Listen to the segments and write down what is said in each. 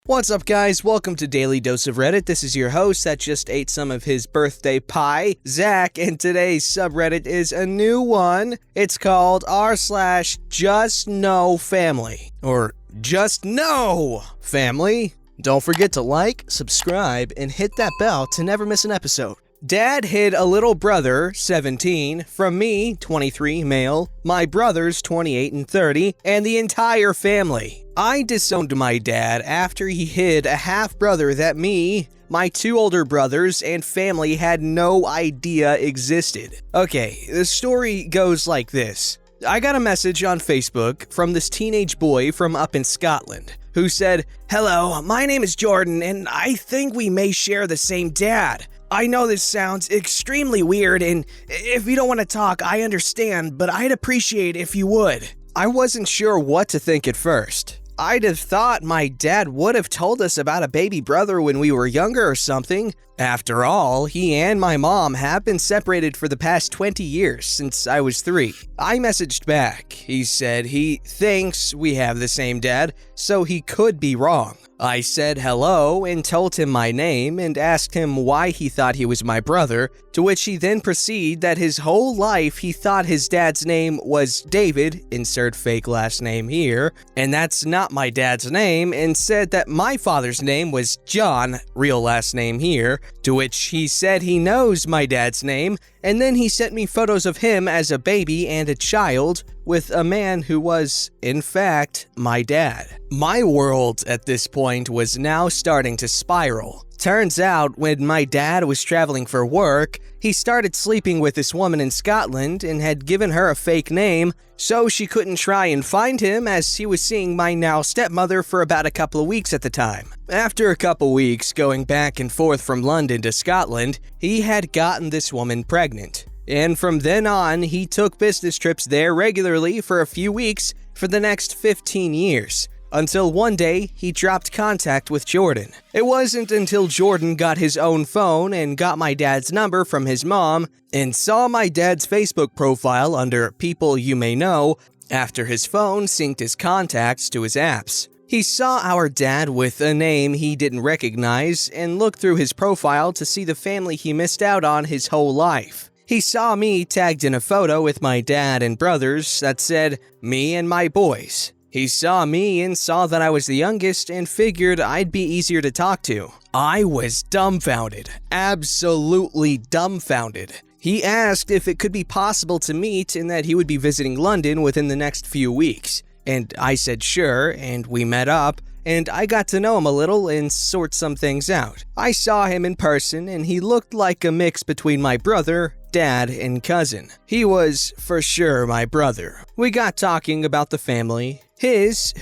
What's up, guys? Welcome to Daily Dose of Reddit. This is your host that just ate some of his birthday pie, Zach, and today's subreddit is a new one. It's called r/JustNoFamily, or JustNoFamily. Don't forget to like, subscribe, and hit that bell to never miss an episode. Dad hid a little brother, 17, from me, 23, male, my brothers, 28 and 30, and the entire family. I disowned my dad after he hid a half-brother that me, my two older brothers, and family had no idea existed. Okay, the story goes like this. I got a message on Facebook from this teenage boy from up in Scotland who said, "Hello, my name is Jordan, and I think we may share the same dad. I know this sounds extremely weird, and if you don't want to talk, I understand, but I'd appreciate if you would." I wasn't sure what to think at first. I'd have thought my dad would have told us about a baby brother when we were younger or something. After all, he and my mom have been separated for the past 20 years since I was 3. I messaged back. He said he thinks we have the same dad, so he could be wrong. I said hello and told him my name and asked him why he thought he was my brother, to which he then proceeded that his whole life he thought his dad's name was David, insert fake last name here, and that's not my dad's name, and said that my father's name was John, real last name here, to which he said he knows my dad's name, and then he sent me photos of him as a baby and a child with a man who was, in fact, my dad. My world at this point was now starting to spiral. Turns out, when my dad was traveling for work, he started sleeping with this woman in Scotland and had given her a fake name, so she couldn't try and find him as he was seeing my now stepmother for about a couple of weeks at the time. After a couple weeks going back and forth from London to Scotland, he had gotten this woman pregnant. And from then on, he took business trips there regularly for a few weeks for the next 15 years. Until one day, he dropped contact with Jordan. It wasn't until Jordan got his own phone and got my dad's number from his mom and saw my dad's Facebook profile under People You May Know after his phone synced his contacts to his apps. He saw our dad with a name he didn't recognize and looked through his profile to see the family he missed out on his whole life. He saw me tagged in a photo with my dad and brothers that said, "Me and my boys." He saw me and saw that I was the youngest and figured I'd be easier to talk to. I was dumbfounded, absolutely dumbfounded. He asked if it could be possible to meet and that he would be visiting London within the next few weeks. And I said sure, and we met up, and I got to know him a little and sort some things out. I saw him in person and he looked like a mix between my brother, dad, and cousin. He was for sure my brother. We got talking about the family,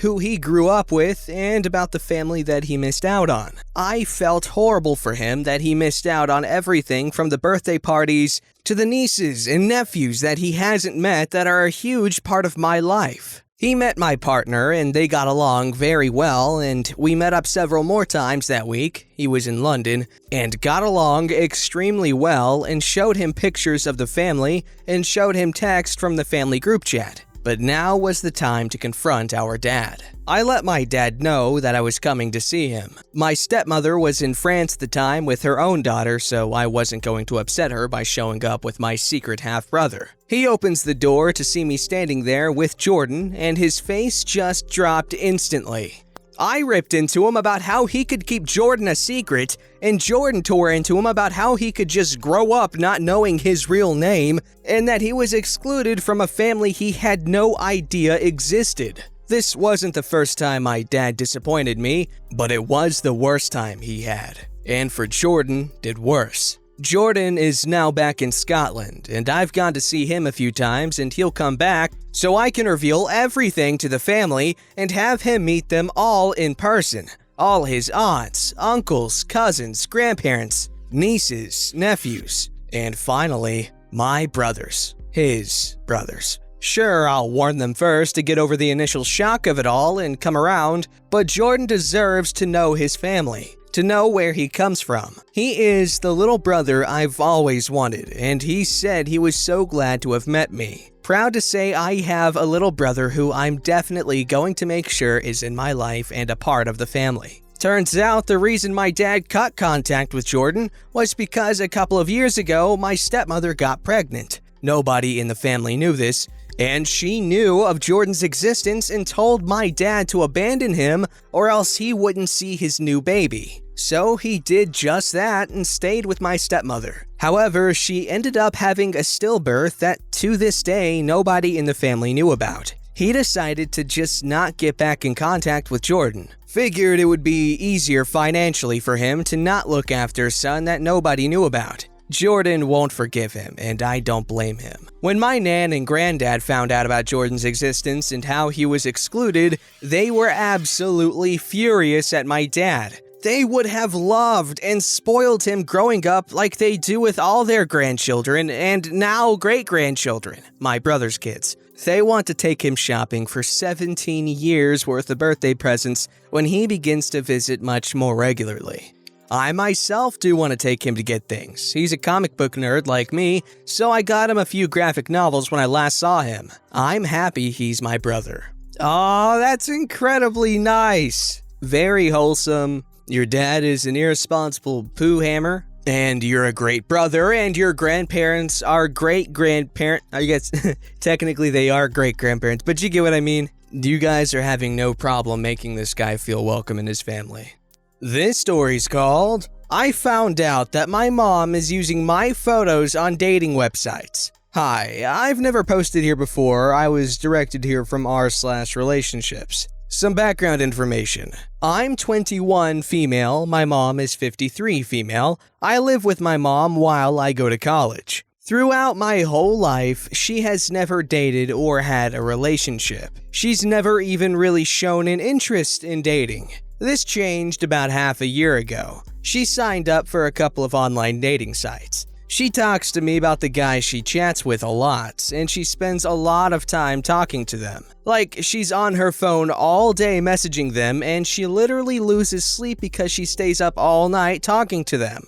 who he grew up with, and about the family that he missed out on. I felt horrible for him that he missed out on everything from the birthday parties to the nieces and nephews that he hasn't met that are a huge part of my life. He met my partner and they got along very well, and we met up several more times that week. He was in London and got along extremely well and showed him pictures of the family and showed him text from the family group chat. But now was the time to confront our dad. I let my dad know that I was coming to see him. My stepmother was in France at the time with her own daughter, so I wasn't going to upset her by showing up with my secret half-brother. He opens the door to see me standing there with Jordan, and his face just dropped instantly. I ripped into him about how he could keep Jordan a secret, and Jordan tore into him about how he could just grow up not knowing his real name, and that he was excluded from a family he had no idea existed. This wasn't the first time my dad disappointed me, but it was the worst time he had. And for Jordan, did worse. Jordan is now back in Scotland, and I've gone to see him a few times, and he'll come back so I can reveal everything to the family and have him meet them all in person. All his aunts, uncles, cousins, grandparents, nieces, nephews, and finally, my brothers, his brothers. Sure, I'll warn them first to get over the initial shock of it all and come around, but Jordan deserves to know his family, to know where he comes from. He is the little brother I've always wanted, and he said he was so glad to have met me. Proud to say I have a little brother who I'm definitely going to make sure is in my life and a part of the family. Turns out the reason my dad cut contact with Jordan was because a couple of years ago my stepmother got pregnant. Nobody in the family knew this, and she knew of Jordan's existence and told my dad to abandon him or else he wouldn't see his new baby. So he did just that and stayed with my stepmother. However, she ended up having a stillbirth that to this day nobody in the family knew about. He decided to just not get back in contact with Jordan. Figured it would be easier financially for him to not look after a son that nobody knew about. Jordan won't forgive him, and I don't blame him. When my nan and granddad found out about Jordan's existence and how he was excluded, they were absolutely furious at my dad. They would have loved and spoiled him growing up like they do with all their grandchildren and now great-grandchildren, my brother's kids. They want to take him shopping for 17 years worth of birthday presents when he begins to visit much more regularly. I myself do want to take him to get things. He's a comic book nerd like me, so I got him a few graphic novels when I last saw him. I'm happy he's my brother. Aw, that's incredibly nice. Very wholesome. Your dad is an irresponsible poo hammer, and you're a great brother, and your grandparents are great-grandparent. I guess technically they are great-grandparents, but you get what I mean. You guys are having no problem making this guy feel welcome in his family. This story's called, I Found Out That My Mom Is Using My Photos on Dating Websites. Hi, I've never posted here before. I was directed here from r/relationships. Some background information. I'm 21 female, my mom is 53 female. I live with my mom while I go to college. Throughout my whole life, she has never dated or had a relationship. She's never even really shown an interest in dating. This changed about half a year ago. She signed up for a couple of online dating sites. She talks to me about the guys she chats with a lot, and she spends a lot of time talking to them. Like, she's on her phone all day messaging them, and she literally loses sleep because she stays up all night talking to them.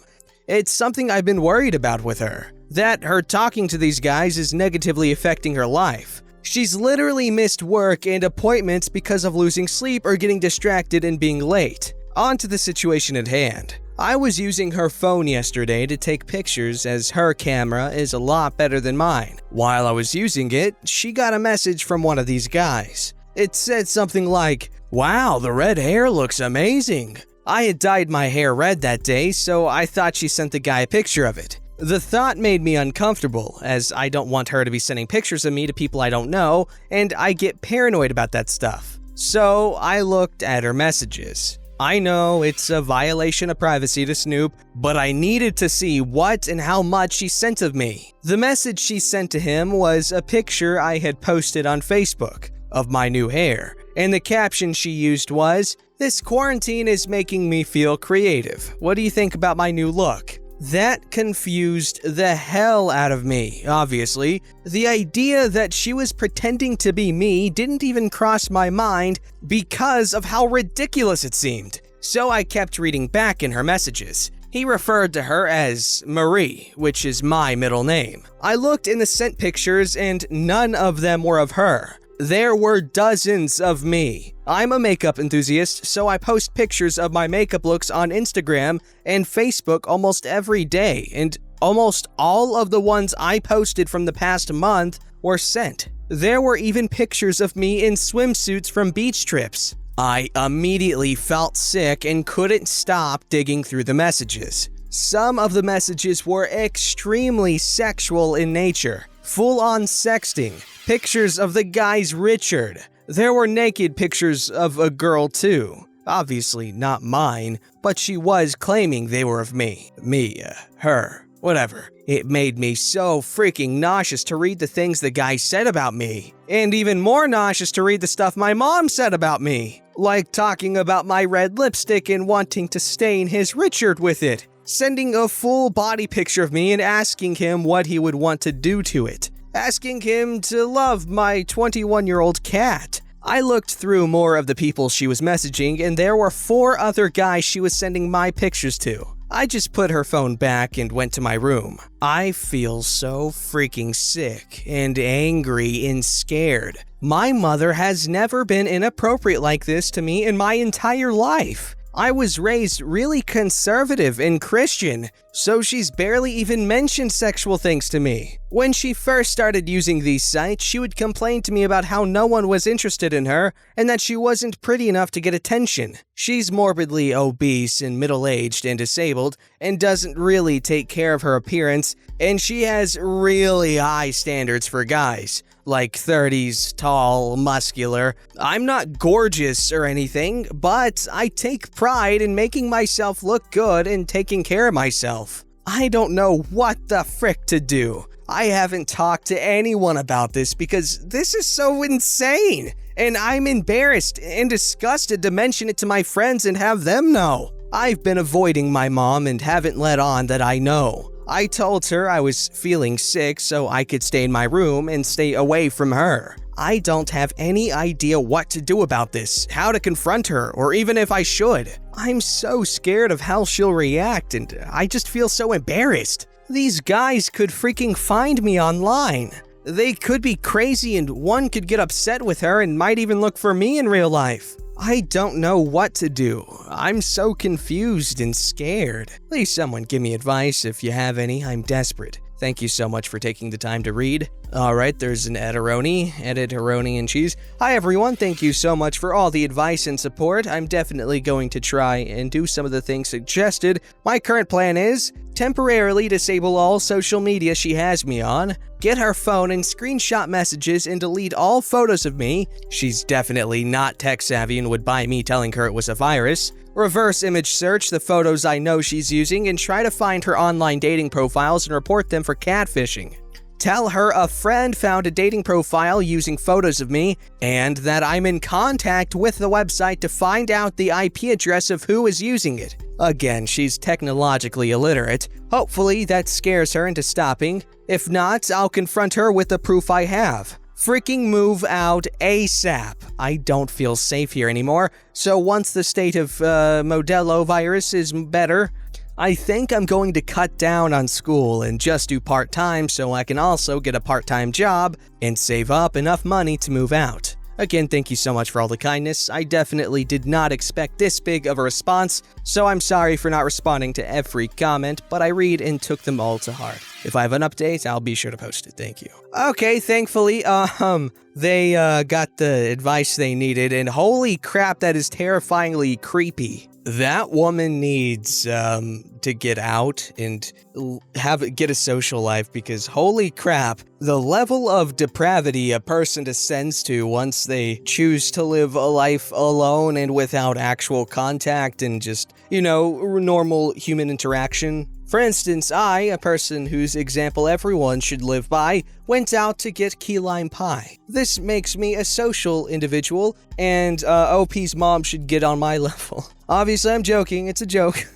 It's something I've been worried about with her, that her talking to these guys is negatively affecting her life. She's literally missed work and appointments because of losing sleep or getting distracted and being late. On to the situation at hand. I was using her phone yesterday to take pictures as her camera is a lot better than mine. While I was using it, she got a message from one of these guys. It said something like, "Wow, the red hair looks amazing." I had dyed my hair red that day, so I thought she sent the guy a picture of it. The thought made me uncomfortable, as I don't want her to be sending pictures of me to people I don't know, and I get paranoid about that stuff. So I looked at her messages. I know it's a violation of privacy to snoop, but I needed to see what and how much she sent of me. The message she sent to him was a picture I had posted on Facebook of my new hair, and the caption she used was, "This quarantine is making me feel creative. What do you think about my new look?" That confused the hell out of me, obviously. The idea that she was pretending to be me didn't even cross my mind because of how ridiculous it seemed. So I kept reading back in her messages. He referred to her as Marie, which is my middle name. I looked in the sent pictures and none of them were of her. There were dozens of me. I'm a makeup enthusiast, so I post pictures of my makeup looks on Instagram and Facebook almost every day, and almost all of the ones I posted from the past month were sent. There were even pictures of me in swimsuits from beach trips. I immediately felt sick and couldn't stop digging through the messages. Some of the messages were extremely sexual in nature, full-on sexting, pictures of the guy's Richard. There were naked pictures of a girl too. Obviously not mine, but she was claiming they were of me. Her, whatever. It made me so freaking nauseous to read the things the guy said about me. And even more nauseous to read the stuff my mom said about me. Like talking about my red lipstick and wanting to stain his Richard with it. Sending a full body picture of me and asking him what he would want to do to it. Asking him to love my 21-year-old cat. I looked through more of the people she was messaging, and there were 4 other guys she was sending my pictures to. I just put her phone back and went to my room. I feel so freaking sick and angry and scared. My mother has never been inappropriate like this to me in my entire life. I was raised really conservative and Christian, so she's barely even mentioned sexual things to me. When she first started using these sites, she would complain to me about how no one was interested in her and that she wasn't pretty enough to get attention. She's morbidly obese and middle-aged and disabled and doesn't really take care of her appearance, and she has really high standards for guys. Like 30s, tall, muscular. I'm not gorgeous or anything, but I take pride in making myself look good and taking care of myself. I don't know what the frick to do. I haven't talked to anyone about this because this is so insane, and I'm embarrassed and disgusted to mention it to my friends and have them know. I've been avoiding my mom and haven't let on that I know. I told her I was feeling sick so I could stay in my room and stay away from her. I don't have any idea what to do about this, how to confront her, or even if I should. I'm so scared of how she'll react, and I just feel so embarrassed. These guys could freaking find me online. They could be crazy and one could get upset with her and might even look for me in real life. I don't know what to do. I'm so confused and scared. Please someone give me advice if you have any. I'm desperate. Thank you so much for taking the time to read. Alright, there's an Edit-A-Roni and cheese. Hi everyone, thank you so much for all the advice and support. I'm definitely going to try and do some of the things suggested. My current plan is temporarily disable all social media she has me on, get her phone and screenshot messages and delete all photos of me. She's definitely not tech savvy and would buy me telling her it was a virus. Reverse image search the photos I know she's using and try to find her online dating profiles and report them for catfishing. Tell her a friend found a dating profile using photos of me and that I'm in contact with the website to find out the IP address of who is using it. Again, she's technologically illiterate. Hopefully that scares her into stopping. If not, I'll confront her with the proof I have. Freaking move out ASAP. I don't feel safe here anymore, so once the state of Modelo virus is better, I think I'm going to cut down on school and just do part-time so I can also get a part-time job and save up enough money to move out. Again, thank you so much for all the kindness. I definitely did not expect this big of a response, so I'm sorry for not responding to every comment, but I read and took them all to heart. If I have an update, I'll be sure to post it. Thank you. Okay, thankfully, they got the advice they needed, and holy crap, that is terrifyingly creepy. That woman needs to get out and get a social life, because holy crap, the level of depravity a person descends to once they choose to live a life alone and without actual contact and just, normal human interaction. For instance, I, a person whose example everyone should live by, went out to get key lime pie. This makes me a social individual, and OP's mom should get on my level. Obviously, I'm joking, it's a joke.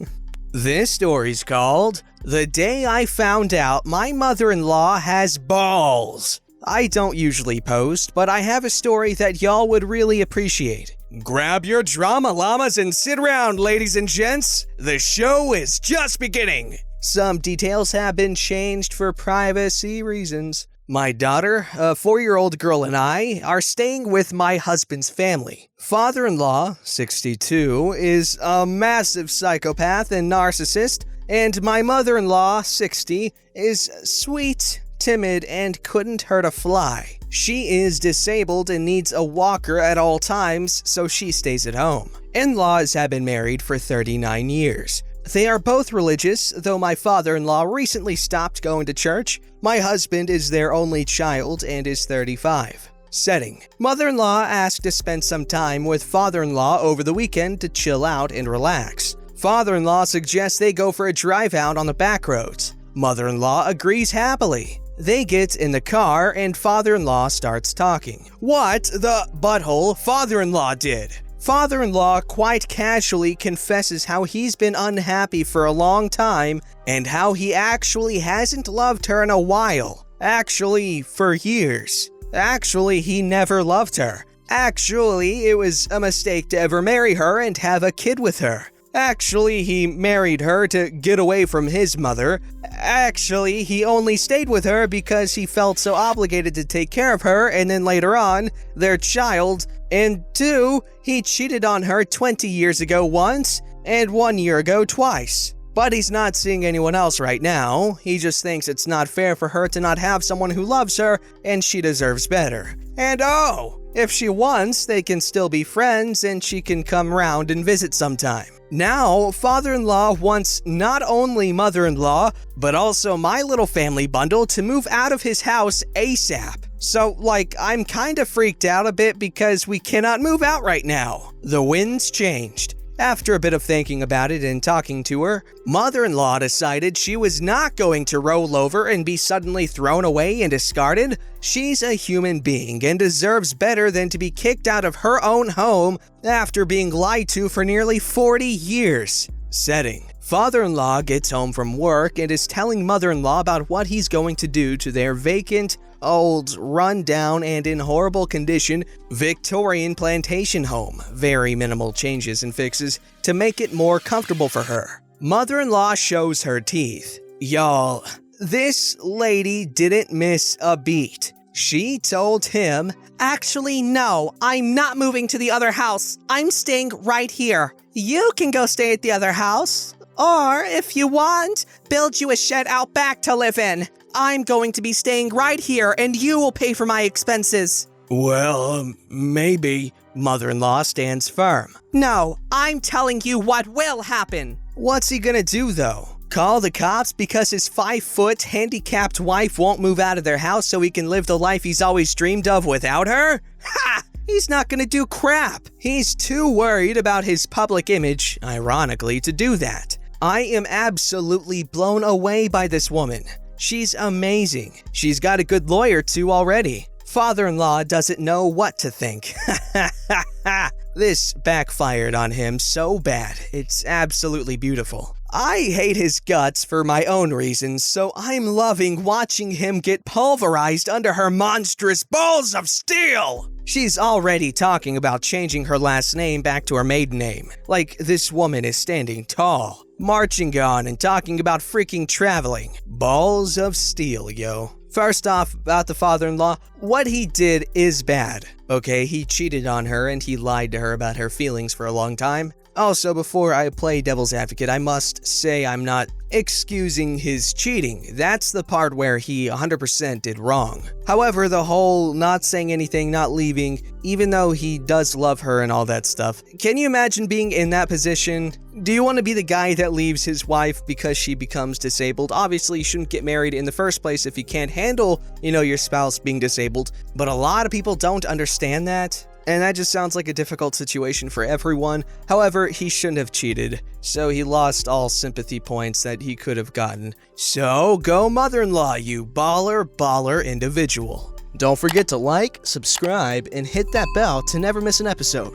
This story's called The Day I Found Out My Mother-in-Law Has Balls. I don't usually post, but I have a story that y'all would really appreciate. Grab your drama llamas and sit around, ladies and gents. The show is just beginning. Some details have been changed for privacy reasons. My daughter, a 4-year-old girl, and I are staying with my husband's family. Father-in-law, 62, is a massive psychopath and narcissist, and my mother-in-law, 60, is sweet, timid, and couldn't hurt a fly. She is disabled and needs a walker at all times, so she stays at home. In-laws have been married for 39 years. They are both religious, though my father-in-law recently stopped going to church. My husband is their only child and is 35. Setting: mother-in-law asked to spend some time with father-in-law over the weekend to chill out and relax. Father-in-law suggests they go for a drive out on the back roads. Mother-in-law agrees happily. They get in the car and father-in-law starts talking. What the butthole father-in-law did. Father-in-law quite casually confesses how he's been unhappy for a long time and how he actually hasn't loved her in a while. Actually, for years. Actually, he never loved her. Actually, it was a mistake to ever marry her and have a kid with her. Actually, he married her to get away from his mother. Actually, he only stayed with her because he felt so obligated to take care of her, and then later on, their child. And 2, he cheated on her 20 years ago once, and 1 year ago twice. But he's not seeing anyone else right now. He just thinks it's not fair for her to not have someone who loves her, and she deserves better. And oh, if she wants, they can still be friends and she can come round and visit sometime. Now, father-in-law wants not only mother-in-law, but also my little family bundle to move out of his house ASAP. So, I'm kinda freaked out a bit because we cannot move out right now. The wind's changed. After a bit of thinking about it and talking to her, mother-in-law decided she was not going to roll over and be suddenly thrown away and discarded. She's a human being and deserves better than to be kicked out of her own home after being lied to for nearly 40 years. Setting. Father-in-law gets home from work and is telling mother-in-law about what he's going to do to their vacant, old, run-down, and in horrible condition Victorian plantation home. Very minimal changes and fixes to make it more comfortable for her. Mother-in-law shows her teeth. Y'all, this lady didn't miss a beat. She told him, "Actually, no, I'm not moving to the other house. I'm staying right here. You can go stay at the other house. Or, if you want, build you a shed out back to live in. I'm going to be staying right here and you will pay for my expenses." Well, maybe. Mother-in-law stands firm. No, I'm telling you what will happen. What's he gonna do though? Call the cops because his 5-foot handicapped wife won't move out of their house so he can live the life he's always dreamed of without her? Ha! He's not gonna do crap. He's too worried about his public image, ironically, to do that. I am absolutely blown away by this woman. She's amazing. She's got a good lawyer too already. Father-in-law doesn't know what to think. This backfired on him so bad. It's absolutely beautiful. I hate his guts for my own reasons, so I'm loving watching him get pulverized under her monstrous balls of steel. She's already talking about changing her last name back to her maiden name. Like this woman is standing tall, marching on and talking about freaking traveling. Balls of steel, yo. First off, about the father-in-law, what he did is bad. Okay, he cheated on her and he lied to her about her feelings for a long time. Also, before I play devil's advocate, I must say I'm not excusing his cheating. That's the part where he 100% did wrong. However, the whole not saying anything, not leaving, even though he does love her and all that stuff, can you imagine being in that position? Do you want to be the guy that leaves his wife because she becomes disabled? Obviously, you shouldn't get married in the first place if you can't handle, your spouse being disabled. But a lot of people don't understand that. And that just sounds like a difficult situation for everyone. However, he shouldn't have cheated, so he lost all sympathy points that he could have gotten. So, go mother-in-law, you baller individual. Don't forget to like, subscribe, and hit that bell to never miss an episode.